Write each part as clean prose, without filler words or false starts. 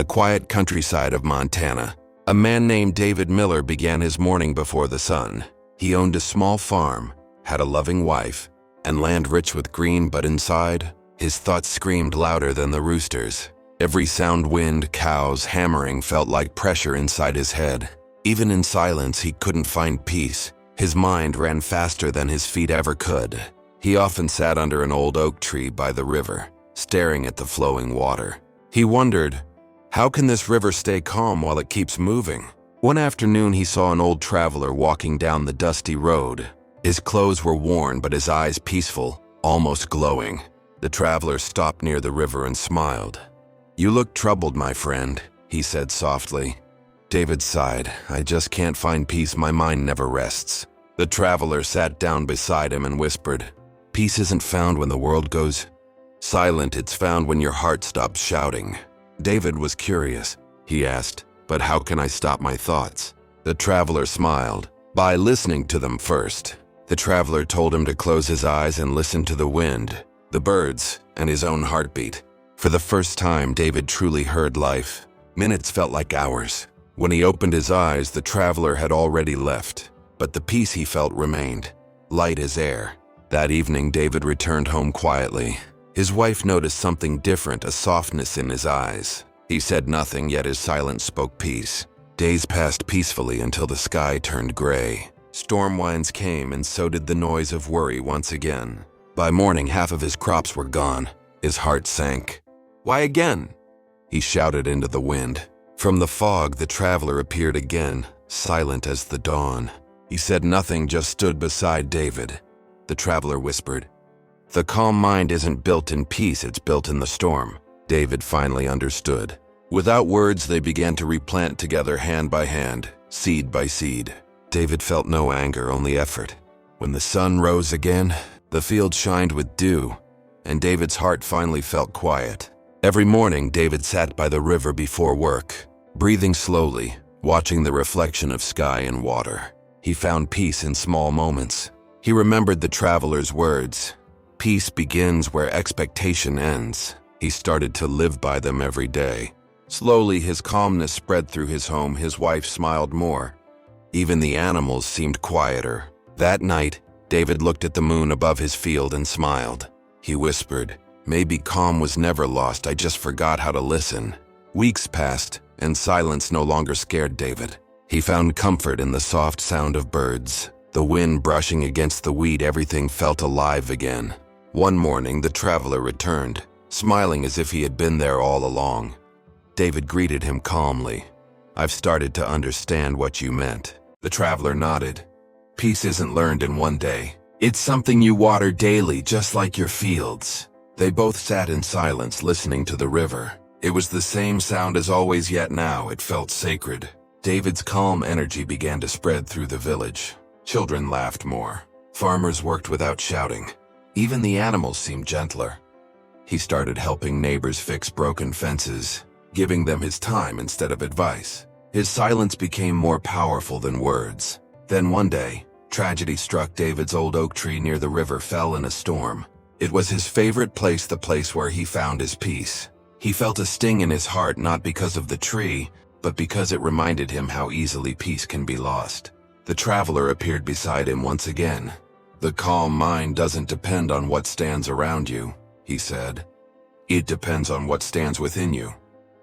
a quiet countryside of Montana, a man named David Miller began his morning before the sun. He owned a small farm, had a loving wife, and land rich with green, but inside, his thoughts screamed louder than the roosters. Every sound, wind, cows, hammering, felt like pressure inside his head. Even in silence, he couldn't find peace. His mind ran faster than his feet ever could. He often sat under an old oak tree by the river, staring at the flowing water. He wondered, how can this river stay calm while it keeps moving? One afternoon, he saw an old traveler walking down the dusty road. His clothes were worn, but his eyes peaceful, almost glowing. The traveler stopped near the river and smiled. "You look troubled, my friend," he said softly. David sighed. "I just can't find peace. My mind never rests." The traveler sat down beside him and whispered, "Peace isn't found when the world goes silent. It's found when your heart stops shouting." David was curious. He asked, "But how can I stop my thoughts?" The traveler smiled. "By listening to them first." The traveler told him to close his eyes and listen to the wind, the birds, and his own heartbeat. For the first time, David truly heard life. Minutes felt like hours. When he opened his eyes, the traveler had already left, but the peace he felt remained, light as air. That evening, David returned home quietly. His wife noticed something different, a softness in his eyes. He said nothing, yet his silence spoke peace. Days passed peacefully until the sky turned gray. Storm winds came, and so did the noise of worry once again. By morning, half of his crops were gone. His heart sank. "Why again?" he shouted into the wind. From the fog, the traveler appeared again, silent as the dawn. He said nothing, just stood beside David. The traveler whispered, "The calm mind isn't built in peace, it's built in the storm." David finally understood. Without words, they began to replant together, hand by hand, seed by seed. David felt no anger, only effort. When the sun rose again, the field shined with dew, and David's heart finally felt quiet. Every morning, David sat by the river before work, breathing slowly, watching the reflection of sky and water. He found peace in small moments. He remembered the traveler's words, "Peace begins where expectation ends." He started to live by them every day. Slowly, his calmness spread through his home. His wife smiled more. Even the animals seemed quieter. That night, David looked at the moon above his field and smiled. He whispered, "Maybe calm was never lost, I just forgot how to listen." Weeks passed, and silence no longer scared David. He found comfort in the soft sound of birds. The wind brushing against the wheat, everything felt alive again. One morning, the traveler returned, smiling as if he had been there all along. David greeted him calmly. "I've started to understand what you meant." The traveler nodded. "Peace isn't learned in one day. It's something you water daily, just like your fields." They both sat in silence, listening to the river. It was the same sound as always, yet now it felt sacred. David's calm energy began to spread through the village. Children laughed more. Farmers worked without shouting. Even the animals seemed gentler. He started helping neighbors fix broken fences, giving them his time instead of advice. His silence became more powerful than words. Then one day, tragedy struck. David's old oak tree near the river fell in a storm. It was his favorite place, the place where he found his peace. He felt a sting in his heart, not because of the tree, but because it reminded him how easily peace can be lost. The traveler appeared beside him once again. "The calm mind doesn't depend on what stands around you," he said. "It depends on what stands within you."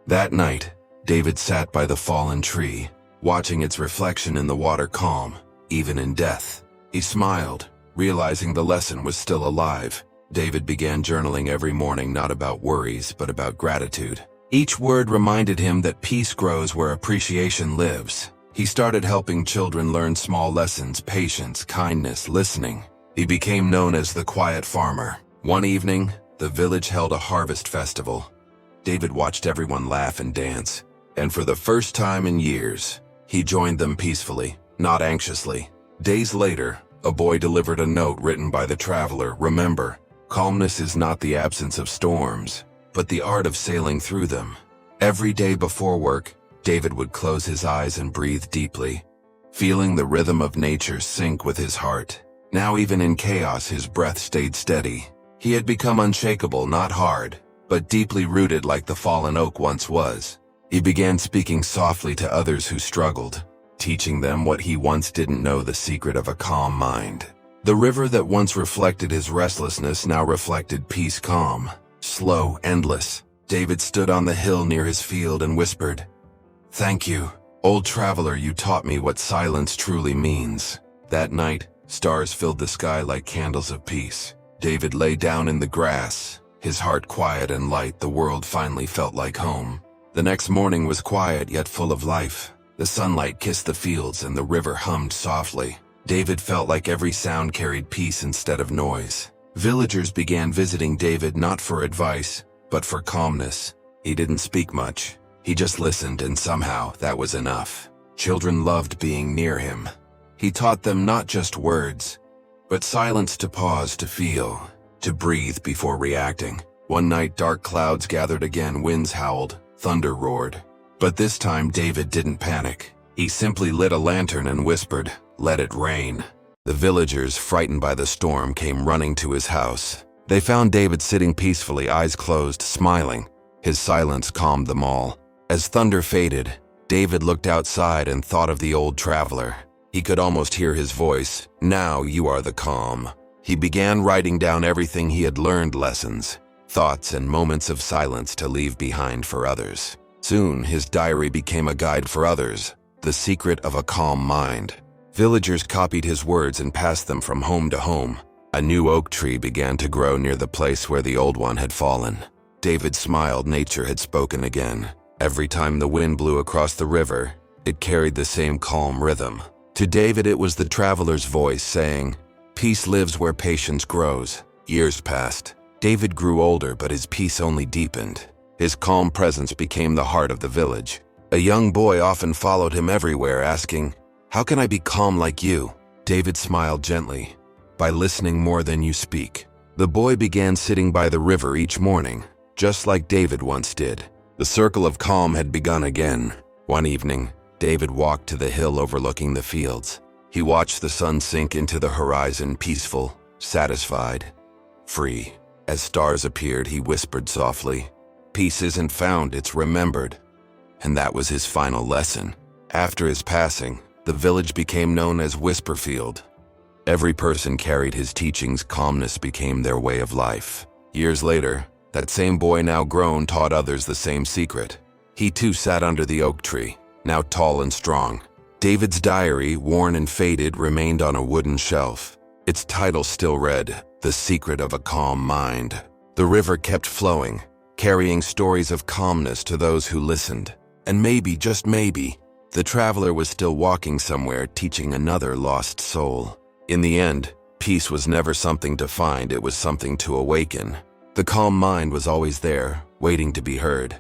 That night, David sat by the fallen tree, watching its reflection in the water, calm, even in death. He smiled, realizing the lesson was still alive. David began journaling every morning, not about worries, but about gratitude. Each word reminded him that peace grows where appreciation lives. He started helping children learn small lessons, patience, kindness, listening. He became known as the quiet farmer. One evening, the village held a harvest festival. David watched everyone laugh and dance, and for the first time in years, he joined them peacefully, not anxiously. Days later, a boy delivered a note written by the traveler. "Remember, calmness is not the absence of storms, but the art of sailing through them." Every day before work, David would close his eyes and breathe deeply, feeling the rhythm of nature sync with his heart. Now, even in chaos, his breath stayed steady. He had become unshakable, not hard, but deeply rooted like the fallen oak once was. He began speaking softly to others who struggled, teaching them what he once didn't know: the secret of a calm mind. The river that once reflected his restlessness now reflected peace, calm, slow, endless. David stood on the hill near his field and whispered, "Thank you, old traveler, you taught me what silence truly means." That night, stars filled the sky like candles of peace. David lay down in the grass, his heart quiet and light. The world finally felt like home. The next morning was quiet yet full of life. The sunlight kissed the fields and the river hummed softly. David felt like every sound carried peace instead of noise. Villagers began visiting David not for advice, but for calmness. He didn't speak much. He just listened, and somehow that was enough. Children loved being near him. He taught them not just words, but silence, to pause, to feel, to breathe before reacting. One night, dark clouds gathered again, winds howled, thunder roared. But this time David didn't panic. He simply lit a lantern and whispered, "Let it rain." The villagers, frightened by the storm, came running to his house. They found David sitting peacefully, eyes closed, smiling. His silence calmed them all. As thunder faded, David looked outside and thought of the old traveler. He could almost hear his voice. "Now you are the calm." He began writing down everything he had learned: lessons, thoughts, and moments of silence to leave behind for others. Soon, his diary became a guide for others, the secret of a calm mind. Villagers copied his words and passed them from home to home. A new oak tree began to grow near the place where the old one had fallen. David smiled. Nature had spoken again. Every time the wind blew across the river, it carried the same calm rhythm. To David, it was the traveler's voice saying, "Peace lives where patience grows." Years passed. David grew older, but his peace only deepened. His calm presence became the heart of the village. A young boy often followed him everywhere, asking, "How can I be calm like you?" David smiled gently, "By listening more than you speak." The boy began sitting by the river each morning, just like David once did. The circle of calm had begun again. One evening, David walked to the hill overlooking the fields. He watched the sun sink into the horizon, peaceful, satisfied, free. As stars appeared, he whispered softly, "Peace isn't found, it's remembered." And that was his final lesson. After his passing, the village became known as Whisperfield. Every person carried his teachings. Calmness became their way of life. Years later, that same boy, now grown, taught others the same secret. He too sat under the oak tree, now tall and strong. David's diary, worn and faded, remained on a wooden shelf. Its title still read, "The Secret of a Calm Mind." The river kept flowing, carrying stories of calmness to those who listened. And maybe, just maybe, the traveler was still walking somewhere, teaching another lost soul. In the end, peace was never something to find, it was something to awaken. The calm mind was always there, waiting to be heard.